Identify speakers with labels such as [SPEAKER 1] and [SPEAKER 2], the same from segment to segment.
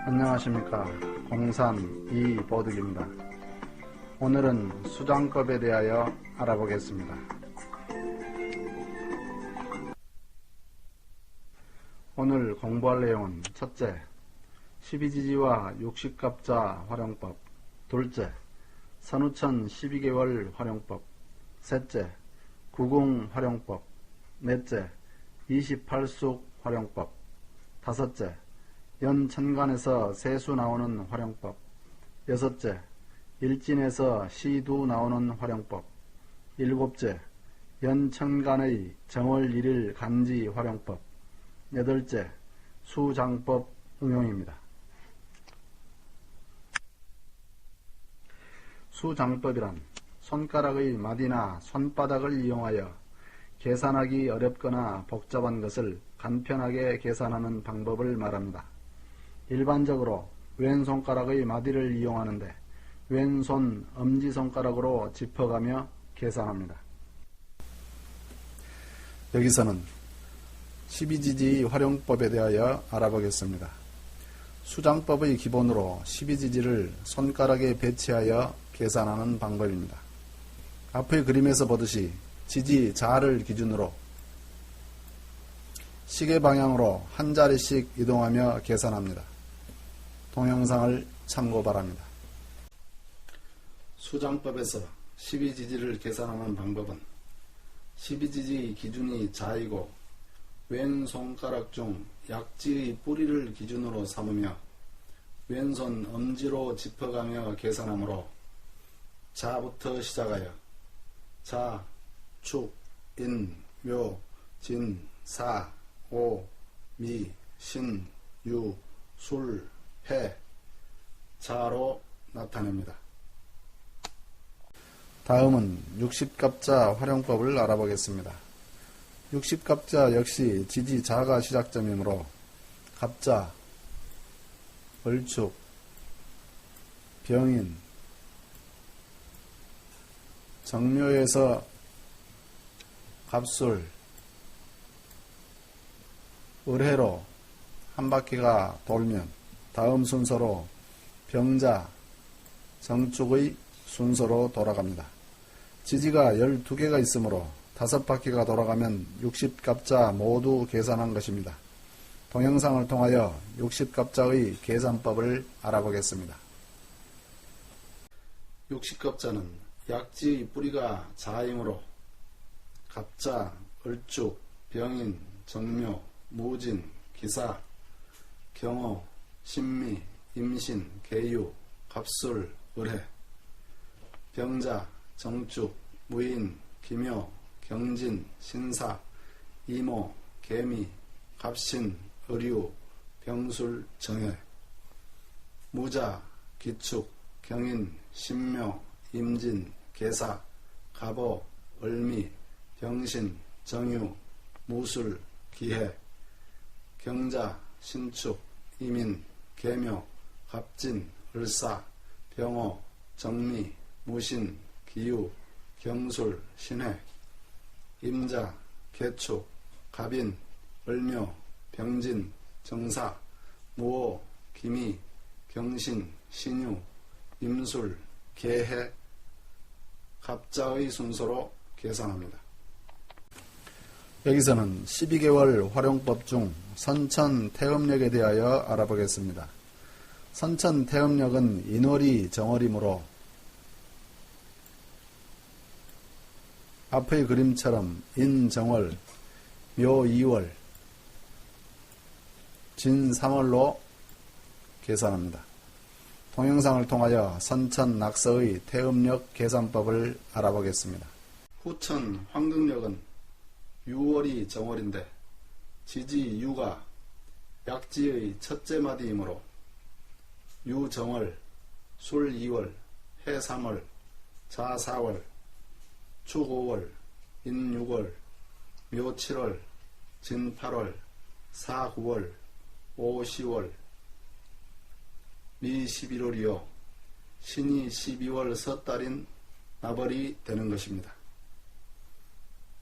[SPEAKER 1] 안녕하십니까. 공산 이보득입니다. 오늘은 수장법에 대하여 알아보겠습니다. 오늘 공부할 내용은 첫째, 12지지와 60갑자 활용법. 둘째, 선우천 12개월 활용법. 셋째, 구궁 활용법. 넷째, 28숙 활용법. 다섯째, 연천간에서 세수 나오는 활용법. 여섯째, 일진에서 시두 나오는 활용법. 일곱째, 연천간의 정월 1일 간지 활용법. 여덟째, 수장법 응용입니다. 수장법이란 손가락의 마디나 손바닥을 이용하여 계산하기 어렵거나 복잡한 것을 간편하게 계산하는 방법을 말합니다. 일반적으로 왼손가락의 마디를 이용하는데 왼손 엄지손가락으로 짚어가며 계산합니다. 여기서는 12지지 활용법에 대하여 알아보겠습니다. 수장법의 기본으로 12지지를 손가락에 배치하여 계산하는 방법입니다. 앞의 그림에서 보듯이 지지 자를 기준으로 시계 방향으로 한 자리씩 이동하며 계산합니다. 동영상을 참고 바랍니다. 수장법에서 12지지를 계산하는 방법은 12지지 기준이 자이고 왼손가락 중 약지의 뿌리를 기준으로 삼으며 왼손 엄지로 짚어가며 계산하므로 자부터 시작하여 자, 축, 인, 묘, 진, 사, 오, 미, 신, 유, 술, 해, 자로 나타냅니다. 다음은 60갑자 활용법을 알아보겠습니다. 60갑자 역시 지지 자가 시작점이므로 갑자, 얼축, 병인, 정묘에서 갑술, 을해로 한 바퀴가 돌면 다음 순서로 병자, 정축의 순서로 돌아갑니다. 지지가 12개가 있으므로 5바퀴가 돌아가면 60갑자 모두 계산한 것입니다. 동영상을 통하여 60갑자의 계산법을 알아보겠습니다. 60갑자는 약지의 뿌리가 자이므로 갑자, 얼축, 병인, 정묘, 무진, 기사, 경호, 신미, 임신, 계유, 갑술, 을해, 병자, 정축, 무인, 기묘, 경진, 신사, 이모, 개미, 갑신, 의류, 병술, 정해, 무자, 기축, 경인, 신묘, 임진, 계사, 갑오, 을미, 병신, 정유, 무술, 기해, 경자, 신축, 이민, 계묘, 갑진, 을사, 병호, 정미, 무신, 기유, 경술, 신해, 임자, 개축, 갑인, 을묘, 병진, 정사, 무호, 기미, 경신, 신유, 임술, 계해, 갑자의 순서로 계산합니다. 여기서는 12개월 활용법 중 선천태음력에 대하여 알아보겠습니다. 선천태음력은 인월이 정월이므로 앞의 그림처럼 인정월, 묘 2월, 진 3월로 계산합니다. 동영상을 통하여 선천 낙서의 태음력 계산법을 알아보겠습니다. 후천 황금력은 6월이 정월인데 지지 유가 약지의 첫째 마디이므로 유정월, 술 2월, 해 3월, 자 4월, 축 5월, 인 6월, 묘 7월, 진 8월, 사 9월, 오 10월, 미 11월이요 신이 12월 섣달인 나벌이 되는 것입니다.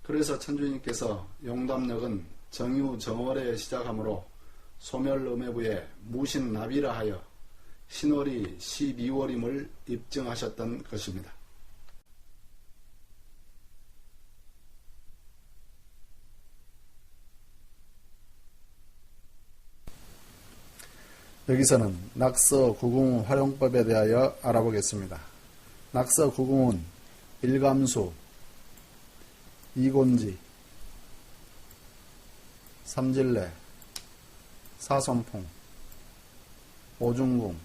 [SPEAKER 1] 그래서 천주님께서 용담력은 정유 정월에 시작하므로 소멸음해부에 무신나비라 하여 신월이 12월임을 입증하셨던 것입니다. 여기서는 낙서 구궁 활용법에 대하여 알아보겠습니다. 낙서 구궁은 일감수, 이곤지, 삼질레, 사손풍, 오중궁,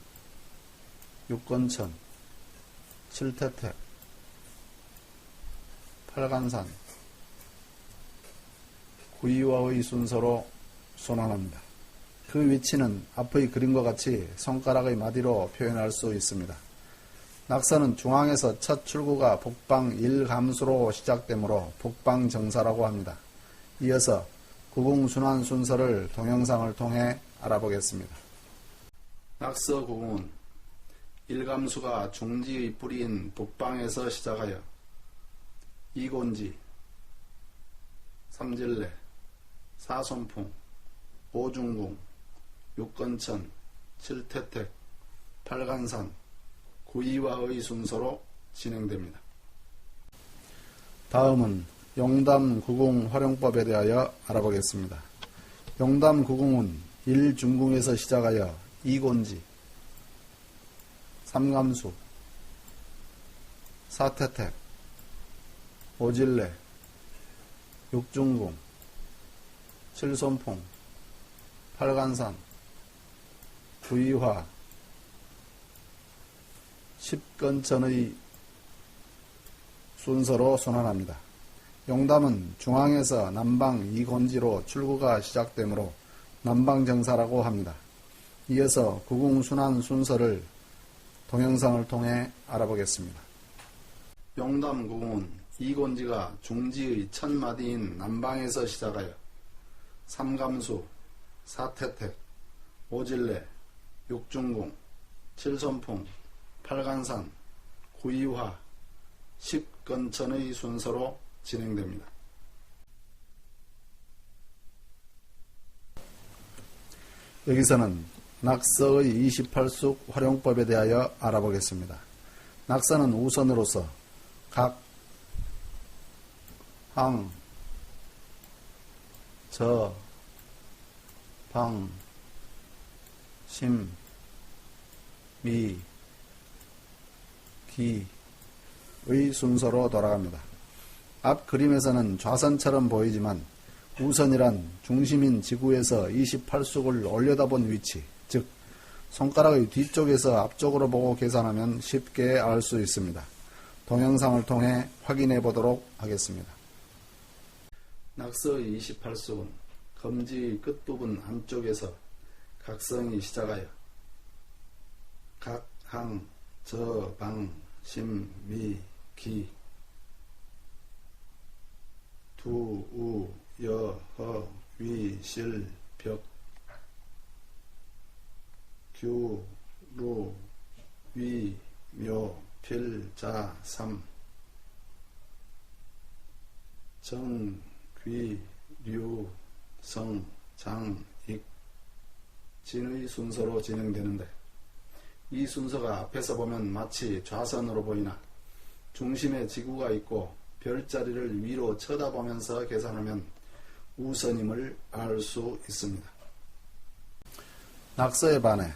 [SPEAKER 1] 육건천, 칠태택, 팔간산, 구이와의 순서로 순환합니다. 그 위치는 앞의 그림과 같이 손가락의 마디로 표현할 수 있습니다. 낙서는 중앙에서 첫 출구가 북방 1감수로 시작되므로 북방정사라고 합니다. 이어서 구궁순환 순서를 동영상을 통해 알아보겠습니다. 낙서 구궁은 1감수가 중지의 뿌리인 북방에서 시작하여 이곤지, 삼질레, 사손풍, 오중궁, 육건천, 칠태택, 팔간산, 구이와의 순서로 진행됩니다. 다음은 용담 구궁 활용법에 대하여 알아보겠습니다. 용담 구궁은 1중궁에서 시작하여 이곤지, 삼감수, 사태택, 오질레, 육중궁, 칠손풍, 팔간산, 구이화, 십건천의 순서로 순환합니다. 용담은 중앙에서 남방 이곤지로 출구가 시작되므로 남방정사라고 합니다. 이어서 구궁순환 순서를 동영상을 통해 알아보겠습니다. 용담 구궁은 이곤지가 중지의 첫 마디인 남방에서 시작하여 삼감수, 사태택, 오질레, 육중궁, 칠손풍, 팔간산, 구이화, 십건천의 순서로 진행됩니다. 여기서는 낙서의 28숙 활용법에 대하여 알아보겠습니다. 낙서는 우선으로서 각, 항, 저, 방, 심, 미, 기의 순서로 돌아갑니다. 앞 그림에서는 좌선처럼 보이지만 우선이란 중심인 지구에서 28숙을 올려다본 위치, 즉 손가락의 뒤쪽에서 앞쪽으로 보고 계산하면 쉽게 알 수 있습니다. 동영상을 통해 확인해 보도록 하겠습니다. 낙서의 28숙은 검지의 끝부분 안쪽에서 각성이 시작하여 각, 항, 저, 방, 심, 미, 기, 두, 우, 여, 허, 위, 실, 벽, 규, 루, 위, 묘, 필, 자, 삼, 정, 귀, 류, 성, 장, 익, 진의 순서로 진행되는데 이 순서가 앞에서 보면 마치 좌선으로 보이나 중심에 지구가 있고 별자리를 위로 쳐다보면서 계산하면 우선임을 알 수 있습니다. 낙서에 반해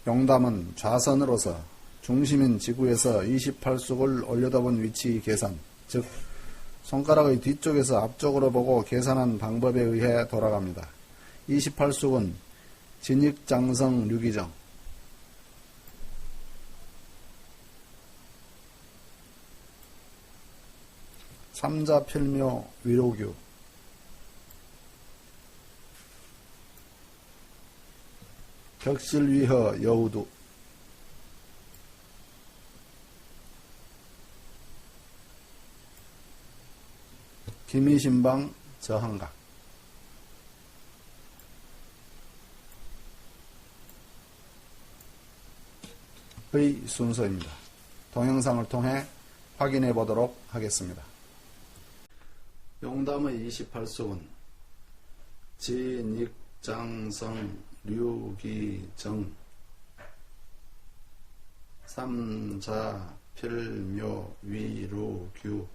[SPEAKER 1] 용담은 좌선으로서 중심인 지구에서 28숙을 올려다본 위치 계산, 즉 손가락의 뒤쪽에서 앞쪽으로 보고 계산한 방법에 의해 돌아갑니다. 28숙은 진익장성 류기정, 삼자필묘 위로규, 격실위허 여우두, 기미신방 저항각. 의 순서입니다. 동영상을 통해 확인해 보도록 하겠습니다. 용담의 28숙은 진익장성 류기정 삼자 필묘 위루규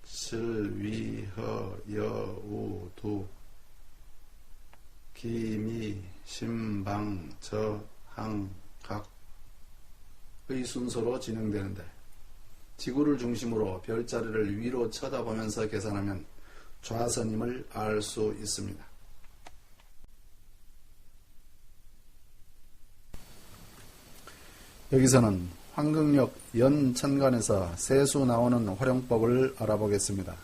[SPEAKER 1] 벽실위허 여우두 기미 신방 저항각의 순서로 진행되는데, 지구를 중심으로 별자리를 위로 쳐다보면서 계산하면 좌선임을 알 수 있습니다. 여기서는 황금역 연천간에서 세수 나오는 활용법을 알아보겠습니다.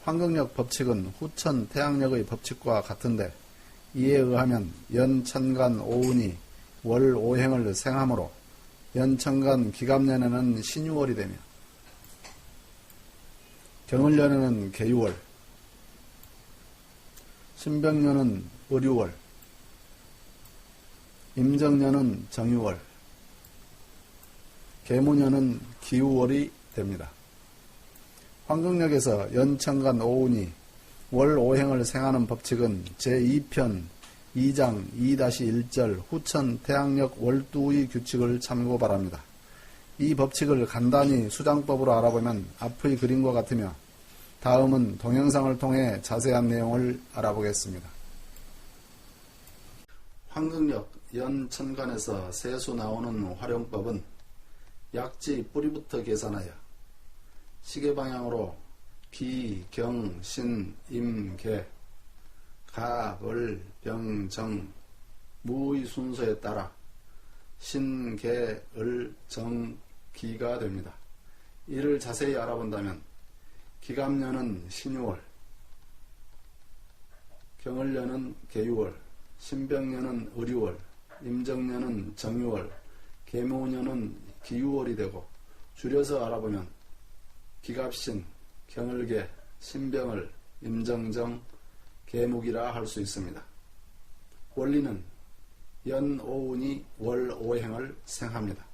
[SPEAKER 1] 황금역 법칙은 후천 태양력의 법칙과 같은데, 이에 의하면 연천간 오운이 월 오행을 생하므로 연천간 기갑년에는 신유월이 되며 경을년에는 계유월, 신병년은 을유월, 임정년은 정유월, 계무년은 기우월이 됩니다. 황금역에서 연천간 오운이 월 오행을 생하는 법칙은 제2편 2장 2-1절 후천 태양력 월두의 규칙을 참고 바랍니다. 이 법칙을 간단히 수장법으로 알아보면 앞의 그림과 같으며, 다음은 동영상을 통해 자세한 내용을 알아보겠습니다. 황금역 연천간에서 세수 나오는 활용법은 약지 뿌리부터 계산하여 시계방향으로 기, 경, 신, 임, 계, 가, 을, 병, 정, 무의 순서에 따라 신, 계, 을, 정, 기가 됩니다. 이를 자세히 알아본다면 기갑년은 신유월, 경을년은 계유월, 신병년은 을유월, 임정년은 정유월, 계무년은 기유월이 되고, 줄여서 알아보면 기갑신, 경을계, 신병을, 임정정, 계묵이라 할 수 있습니다. 원리는 연오운이 월오행을 생합니다.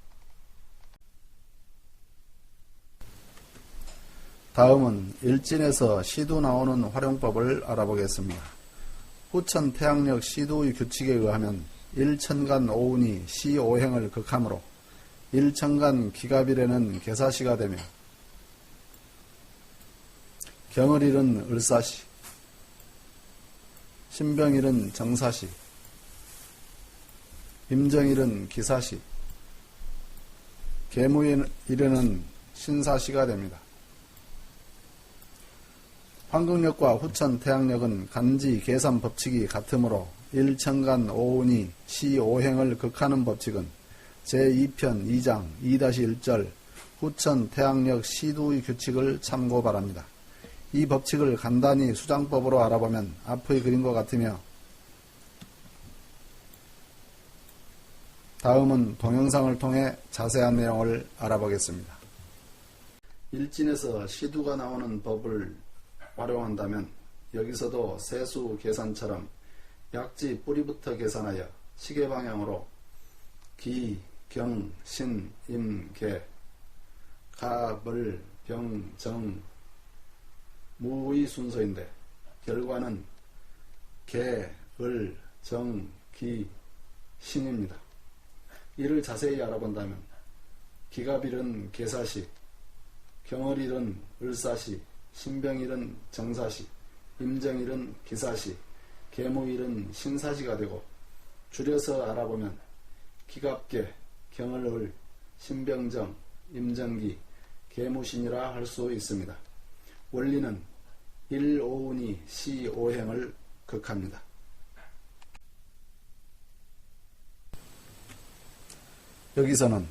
[SPEAKER 1] 다음은 일진에서 시두 나오는 활용법을 알아보겠습니다. 후천 태양력 시두의 규칙에 의하면 일천간 오운이 시오행을 극하므로 일천간 기갑일에는 계사시가 되며, 경을일은 을사시, 신병일은 정사시, 임정일은 기사시, 계무일에는 신사시가 됩니다. 황금력과 후천 태양력은 간지 계산 법칙이 같으므로 일천간 오운이 시오행을 극하는 법칙은 제2편 2장 2-1절 후천 태양력 시두의 규칙을 참고 바랍니다. 이 법칙을 간단히 수장법으로 알아보면 앞의 그림과 같으며, 다음은 동영상을 통해 자세한 내용을 알아보겠습니다. 일진에서 시두가 나오는 법을 활용한다면 여기서도 세수 계산처럼 약지 뿌리부터 계산하여 시계방향으로 기, 경, 신, 임, 계, 가, 을, 병, 정, 무의 순서인데, 결과는 계, 을, 정, 기, 신입니다. 이를 자세히 알아본다면 기갑일은 계사시, 경을일은 을사시, 신병일은 정사시, 임정일은 기사시, 계무일은 신사시가 되고, 줄여서 알아보면 기갑계, 경을을, 신병정, 임정기, 계무신이라 할 수 있습니다. 원리는 일오운이 시오행을 극합니다. 여기서는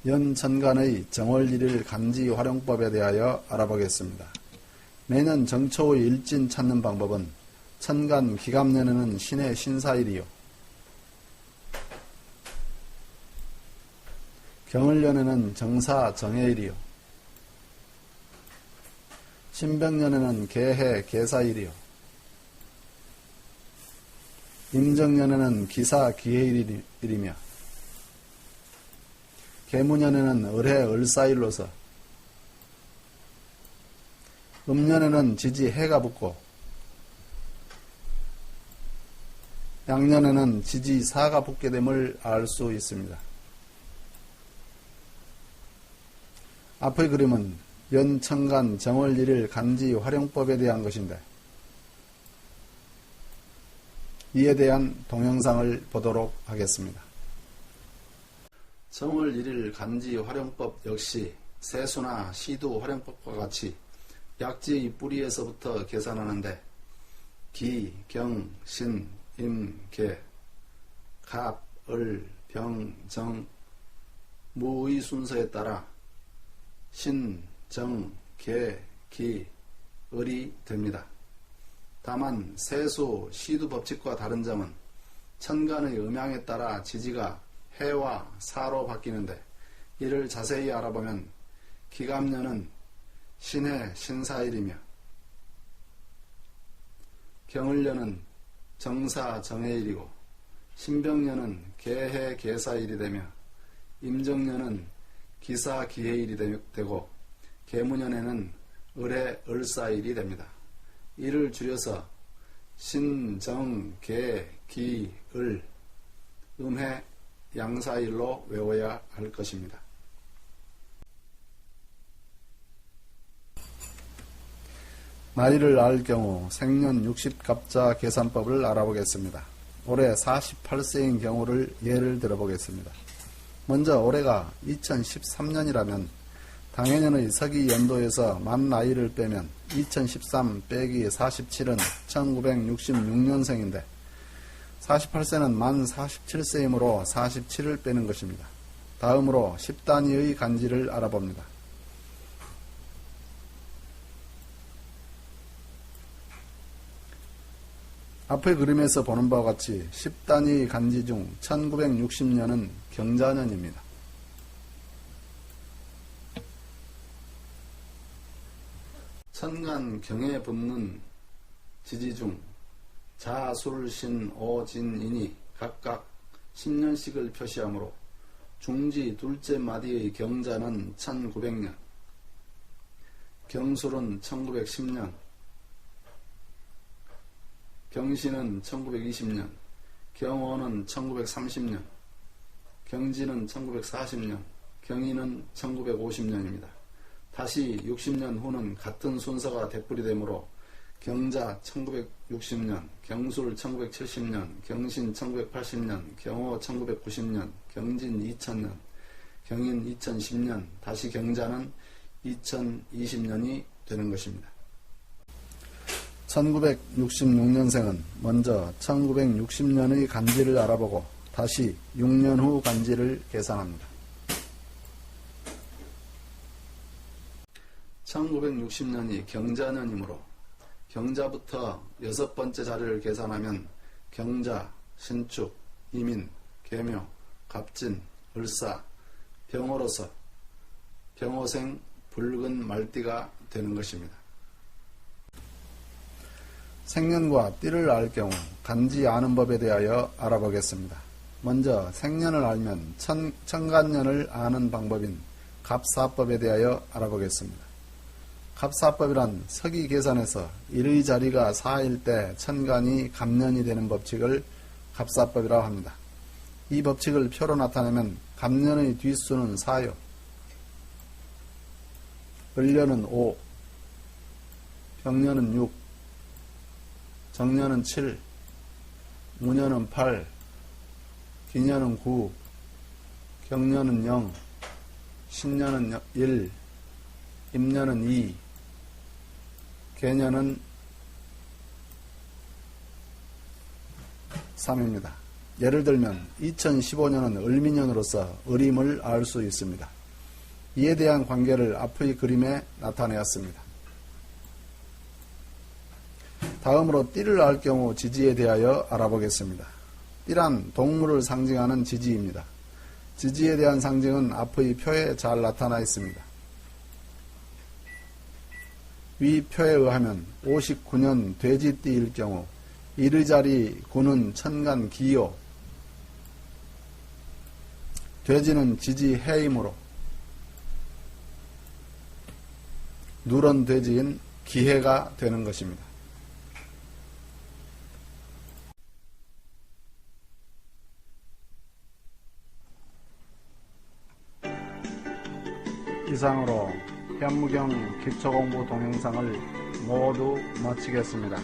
[SPEAKER 1] 연천간의 정월일일 간지 활용법에 대하여 알아보겠습니다. 매년 정초의 일진 찾는 방법은 천간 기갑년에는 신의 신사일이요, 경을년에는 정사 정해일이요, 신병년에는 계해 계사일이요, 임정년에는 기사 기해일이며, 계무년에는 을해 을사일로서, 음년에는 지지 해가 붙고, 양년에는 지지 4가 붙게 됨을 알 수 있습니다. 앞의 그림은 연천간 정월 1일 간지 활용법에 대한 것인데 이에 대한 동영상을 보도록 하겠습니다. 정월 1일 간지 활용법 역시 세수나 시두 활용법과 같이 약지의 뿌리에서부터 계산하는데 기, 경, 신, 임, 계, 갑, 을, 병, 정, 무의 순서에 따라 신, 정, 계, 기, 을이 됩니다. 다만 세수, 시두 법칙과 다른 점은 천간의 음양에 따라 지지가 해와 사로 바뀌는데 이를 자세히 알아보면 기갑년은 신해 신사일이며 경을년은 정사 정해일이고 신병년은 개해 개사일이 되며 임정년은 기사 기해일이 되고 계무년에는 을해 을사일이 됩니다. 이를 줄여서 신, 정, 계, 기, 을, 음해 양사일로 외워야 할 것입니다. 나이를 알 경우 생년 60갑자 계산법을 알아보겠습니다. 올해 48세인 경우를 예를 들어보겠습니다. 먼저 올해가 2013년이라면 당해년의 서기 연도에서 만 나이를 빼면 2013 빼기 47은 1966년생인데 48세는 만 47세이므로 47을 빼는 것입니다. 다음으로 10단위의 간지를 알아봅니다. 앞의 그림에서 보는 바와 같이 10단위 간지 중 1960년은 경자년입니다. 천간 경에 붙는 지지 중 자, 술, 신, 오, 진, 인이 각각 10년씩을 표시하므로 중지 둘째 마디의 경자는 1900년, 경술은 1910년, 경신은 1920년, 경호는 1930년, 경진은 1940년, 경인은 1950년입니다. 다시 60년 후는 같은 순서가 되풀이되므로 경자 1960년, 경술 1970년, 경신 1980년, 경호 1990년, 경진 2000년, 경인 2010년, 다시 경자는 2020년이 되는 것입니다. 1966년생은 먼저 1960년의 간지를 알아보고 다시 6년 후 간지를 계산합니다. 1960년이 경자년이므로 경자부터 6번째 자리를 계산하면 경자, 신축, 이민, 계묘, 갑진, 을사, 병호로서 병호생, 붉은 말띠가 되는 것입니다. 생년과 띠를 알 경우 간지 아는 법에 대하여 알아보겠습니다. 먼저 생년을 알면 천간년을 아는 방법인 갑사법에 대하여 알아보겠습니다. 갑사법이란 서기 계산에서 일의 자리가 4일 때 천간이 갑년이 되는 법칙을 갑사법이라고 합니다. 이 법칙을 표로 나타내면 갑년의 뒷수는 4요, 을년은 5, 병년은 6, 정년은 7, 무년은 8, 기년은 9, 경년은 0, 신년은 1, 임년은 2, 계년은 3입니다. 예를 들면 2015년은 을미년으로서 을임을 알 수 있습니다. 이에 대한 관계를 앞의 그림에 나타내었습니다. 다음으로 띠를 알 경우 지지에 대하여 알아보겠습니다. 띠란 동물을 상징하는 지지입니다. 지지에 대한 상징은 앞의 표에 잘 나타나 있습니다. 위 표에 의하면 59년 돼지띠일 경우 일의 자리 구는 천간 기요, 돼지는 지지 해이므로 누런 돼지인 기해가 되는 것입니다. 이상으로 현무경 기초공부 동영상을 모두 마치겠습니다.